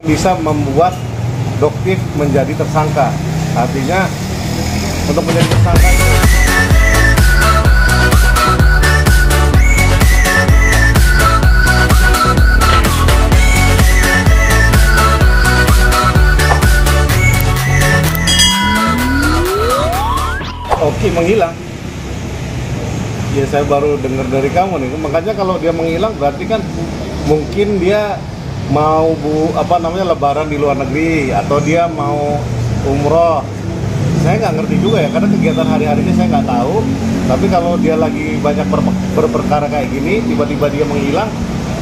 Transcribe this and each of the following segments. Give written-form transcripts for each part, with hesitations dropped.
bisa membuat Doktif menjadi tersangka. Artinya untuk menjadi tersangka Oki menghilang. Ya saya baru dengar dari kamu nih. Makanya kalau dia menghilang berarti kan mungkin dia mau lebaran di luar negeri atau dia mau umroh. Saya nggak ngerti juga ya, karena kegiatan hari-harinya saya nggak tahu. Tapi kalau dia lagi banyak berperkara kayak gini, tiba-tiba dia menghilang,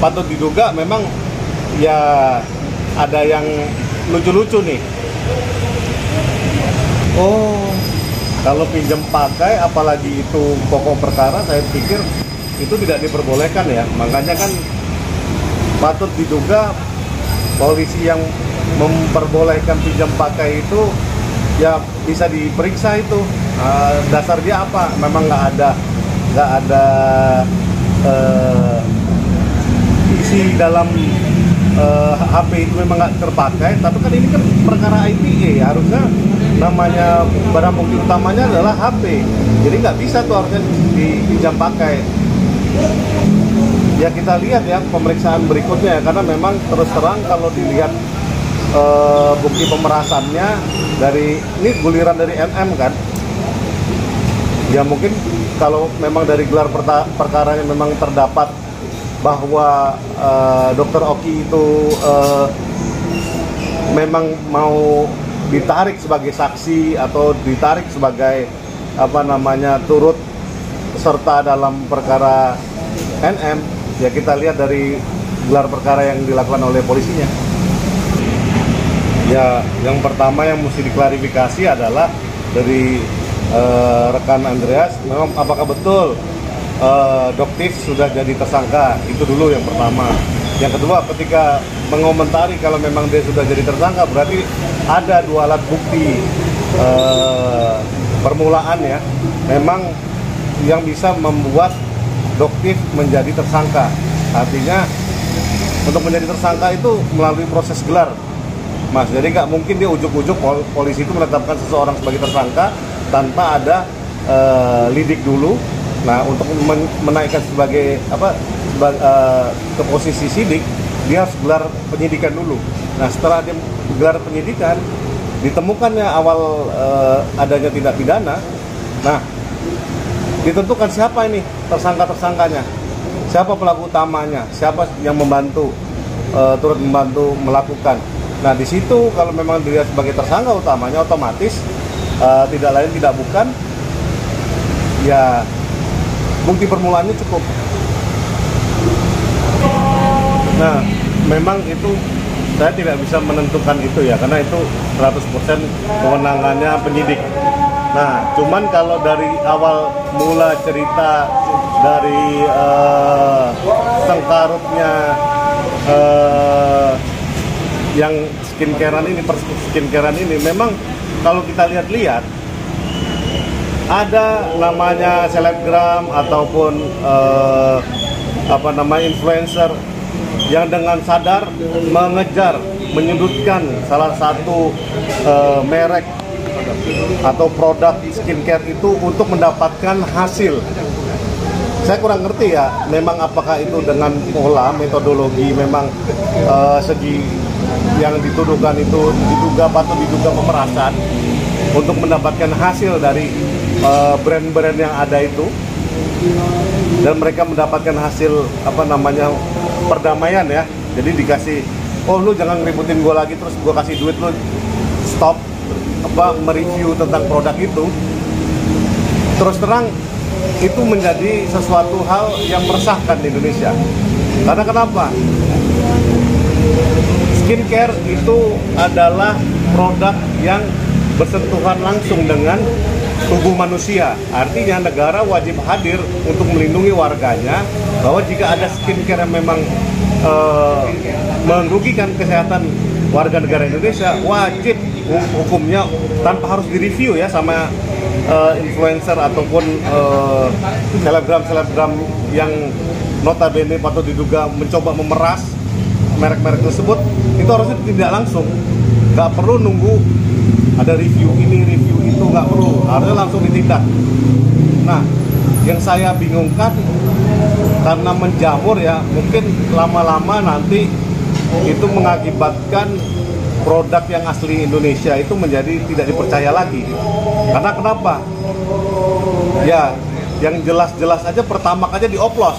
patut diduga memang ya ada yang lucu-lucu nih. Oh, kalau pinjam pakai, apalagi itu pokok perkara, saya pikir itu tidak diperbolehkan ya. Makanya kan patut diduga polisi yang memperbolehkan pinjam pakai itu ya bisa diperiksa itu dasar dia apa. Memang nggak ada isi dalam HP itu memang nggak terpakai. Tapi kan ini kan perkara ITE, harusnya namanya barang bukti utamanya adalah HP. Jadi nggak bisa tuh harusnya dipinjam pakai. Ya kita lihat ya pemeriksaan berikutnya ya, karena memang terus terang kalau dilihat bukti pemerasannya dari ini guliran dari MM kan. Ya mungkin kalau memang dari gelar perkaranya memang terdapat bahwa Dr. Oki itu memang mau ditarik sebagai saksi atau ditarik sebagai turut serta dalam perkara NM, ya kita lihat dari gelar perkara yang dilakukan oleh polisinya. Ya, yang pertama yang mesti diklarifikasi adalah dari rekan Andreas, memang apakah betul Doktif sudah jadi tersangka? Itu dulu yang pertama. Yang kedua, ketika mengomentari kalau memang dia sudah jadi tersangka, berarti ada dua alat bukti permulaan ya, memang yang bisa membuat Doktif menjadi tersangka. Artinya untuk menjadi tersangka itu melalui proses gelar, Mas. Jadi nggak mungkin dia ujuk-ujuk polisi itu menetapkan seseorang sebagai tersangka tanpa ada lidik dulu. Nah, untuk menaikkan sebagai ke posisi sidik, dia harus gelar penyidikan dulu. Nah, setelah dia gelar penyidikan, ditemukannya awal adanya tindak pidana. Nah, ditentukan siapa ini tersangka-tersangkanya, siapa pelaku utamanya, siapa yang membantu, turut membantu melakukan. Nah, di situ kalau memang dia sebagai tersangka utamanya, otomatis tidak lain tidak bukan, ya bukti permulaannya cukup. Nah, memang itu saya tidak bisa menentukan itu ya, karena itu 100% kewenangannya penyidik. Nah, cuman kalau dari awal mula cerita dari sengkarutnya yang skincarean ini, memang kalau kita lihat-lihat ada namanya selebgram ataupun influencer yang dengan sadar mengejar, menyudutkan salah satu merek atau produk skincare itu untuk mendapatkan hasil. Saya kurang ngerti ya, memang apakah itu dengan pola metodologi, memang segi yang dituduhkan itu patut diduga pemerasan untuk mendapatkan hasil dari brand-brand yang ada itu, dan mereka mendapatkan hasil perdamaian ya. Jadi dikasih, oh lu jangan ngeributin gue lagi, terus gue kasih duit, lu stop mereview tentang produk itu. Terus terang itu menjadi sesuatu hal yang meresahkan di Indonesia. Karena kenapa? Skincare itu adalah produk yang bersentuhan langsung dengan tubuh manusia. Artinya negara wajib hadir untuk melindungi warganya, bahwa jika ada skincare yang memang merugikan kesehatan warga negara Indonesia, wajib hukumnya tanpa harus direview ya sama influencer ataupun selebgram yang notabene patut diduga mencoba memeras merek-merek tersebut itu harusnya tidak langsung, nggak perlu nunggu ada review ini, review itu, nggak perlu, harusnya langsung ditindak. Nah, yang saya bingungkan karena menjamur ya, mungkin lama-lama nanti itu mengakibatkan produk yang asli Indonesia itu menjadi tidak dipercaya lagi. Karena kenapa? Ya, yang jelas-jelas aja pertamax aja dioplos.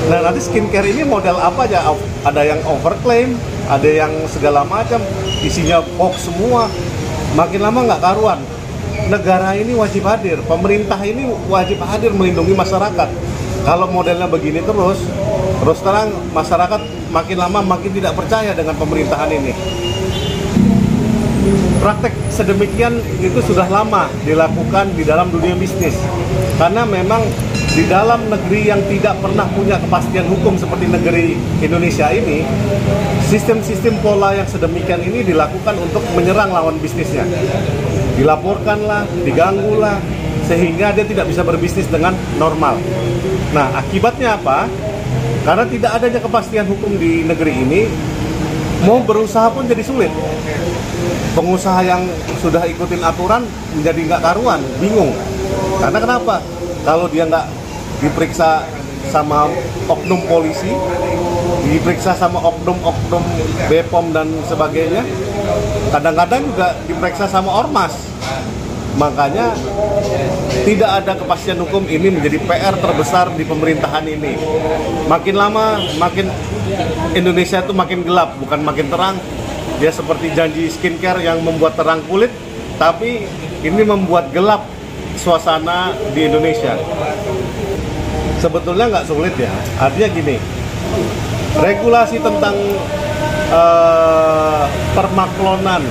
Nah, nanti skincare ini model apa aja? Ada yang overclaim, ada yang segala macam, isinya hoax semua. Makin lama nggak karuan. Negara ini wajib hadir, pemerintah ini wajib hadir melindungi masyarakat. Kalau modelnya begini terus terang masyarakat makin lama makin tidak percaya dengan pemerintahan ini. Praktek sedemikian itu sudah lama dilakukan di dalam dunia bisnis. Karena memang di dalam negeri yang tidak pernah punya kepastian hukum seperti negeri Indonesia ini, sistem-sistem pola yang sedemikian ini dilakukan untuk menyerang lawan bisnisnya. Dilaporkanlah, diganggulah, sehingga dia tidak bisa berbisnis dengan normal. Nah, akibatnya apa? Karena tidak adanya kepastian hukum di negeri ini, mau berusaha pun jadi sulit. Pengusaha yang sudah ikutin aturan menjadi nggak karuan, bingung. Karena kenapa? Kalau dia nggak diperiksa sama oknum polisi, diperiksa sama oknum-oknum BPOM dan sebagainya, kadang-kadang juga diperiksa sama ormas. Makanya tidak ada kepastian hukum, ini menjadi PR terbesar di pemerintahan ini. Makin lama, makin Indonesia itu makin gelap, bukan makin terang. Dia seperti janji skincare yang membuat terang kulit, tapi ini membuat gelap suasana di Indonesia. Sebetulnya nggak sulit ya, artinya gini, regulasi tentang permaklonan,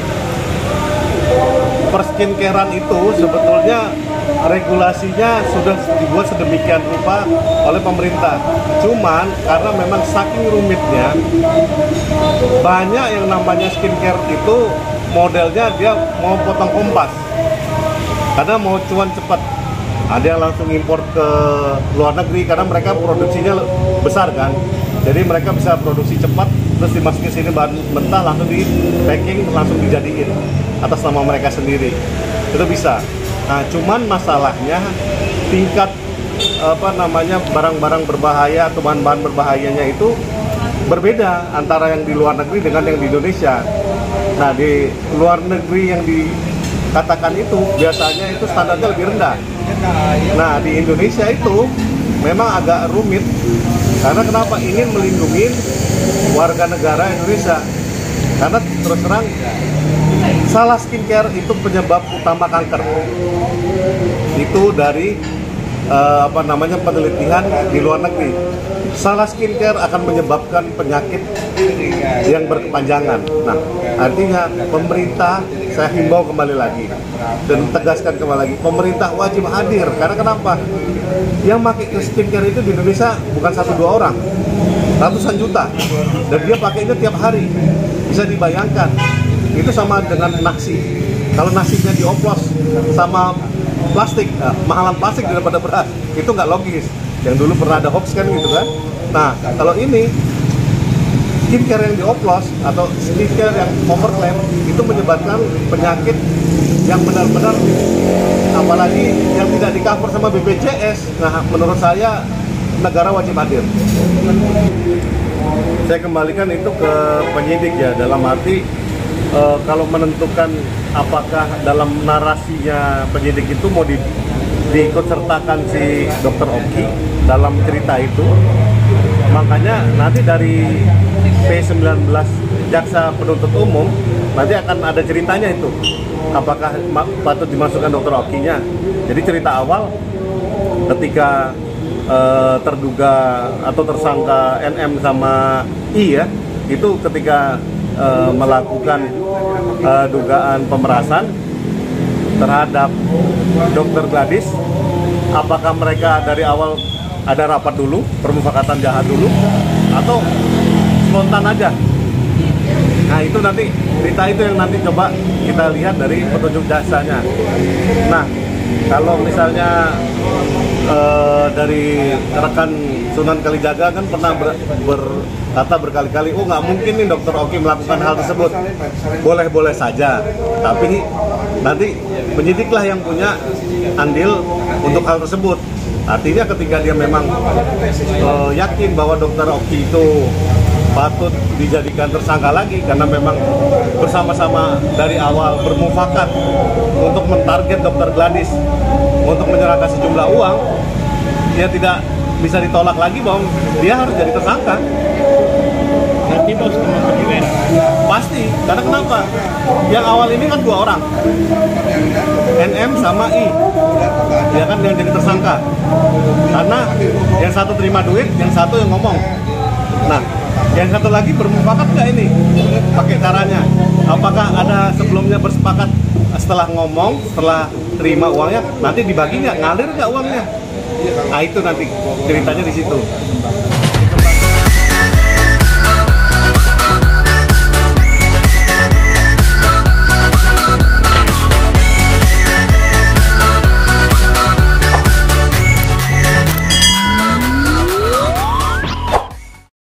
perskincarean itu sebetulnya regulasinya sudah dibuat sedemikian rupa oleh pemerintah. Cuman karena memang saking rumitnya, banyak yang namanya skincare itu modelnya dia mau potong kompas, karena mau cuan cepat. Ada yang langsung impor ke luar negeri karena mereka produksinya besar kan. Jadi mereka bisa produksi cepat, terus dimasukin sini bahan mentah, langsung di packing, langsung dijadiin atas nama mereka sendiri. Itu bisa. Nah, cuman masalahnya tingkat barang-barang berbahaya atau bahan-bahan berbahayanya itu berbeda antara yang di luar negeri dengan yang di Indonesia. Nah, di luar negeri yang dikatakan itu biasanya itu standarnya lebih rendah. Nah, di Indonesia itu memang agak rumit. Karena kenapa? Ingin melindungi warga negara Indonesia. Karena terus terang, salah skincare itu penyebab utama kanker. Itu dari penelitian di luar negeri. Salah skincare akan menyebabkan penyakit yang berkepanjangan. Nah, artinya pemerintah, saya himbau kembali lagi dan tegaskan kembali lagi, pemerintah wajib hadir. Karena kenapa? Yang pakai skincare itu di Indonesia bukan 1-2 orang, ratusan juta, dan dia pakainya tiap hari. Bisa dibayangkan, itu sama dengan nasi. Kalau nasinya dioplos sama plastik, mahalan plastik daripada beras, itu nggak logis. Yang dulu pernah ada hoax kan gitu kan. Nah, kalau ini skincare yang dioplos atau skincare yang overclaim itu menyebabkan penyakit yang benar-benar, apalagi yang tidak di-cover sama BPJS. Nah, menurut saya negara wajib hadir. Saya kembalikan itu ke penyidik ya, dalam arti kalau menentukan apakah dalam narasinya penyidik itu mau diikutsertakan si Dr. Oki dalam cerita itu. Makanya nanti dari P19 Jaksa Penuntut Umum nanti akan ada ceritanya itu, apakah patut dimasukkan Dr. Oki-nya. Jadi cerita awal ketika terduga atau tersangka NM sama I ya, itu ketika melakukan dugaan pemerasan terhadap Dr. Gladys, apakah mereka dari awal ada rapat dulu, permufakatan jahat dulu, atau spontan aja? Nah, itu nanti cerita itu yang nanti coba kita lihat dari petunjuk jaksanya. Nah, kalau misalnya dari rekan Sunan Kalijaga kan pernah berkata berkali-kali, oh nggak mungkin nih Dokter Oki melakukan hal tersebut. Boleh-boleh saja, tapi nanti penyidiklah yang punya andil untuk hal tersebut. Artinya ketika dia memang yakin bahwa Dokter Oki itu patut dijadikan tersangka lagi karena memang bersama-sama dari awal bermufakat untuk mentarget Dokter Gladys untuk menyerahkan sejumlah uang, dia tidak bisa ditolak lagi bahwa dia harus jadi tersangka. Berarti bos teman juga ya? Pasti, karena kenapa? Yang awal ini kan 2 orang, NM sama I, ya kan, yang jadi tersangka. Karena yang satu terima duit, yang satu yang ngomong. Nah, yang satu lagi bermufakat nggak ini? Pakai caranya? Apakah ada sebelumnya bersepakat setelah ngomong, setelah terima uangnya, nanti dibagi nggak? Ngalir nggak uangnya? Nah itu nanti ceritanya di situ.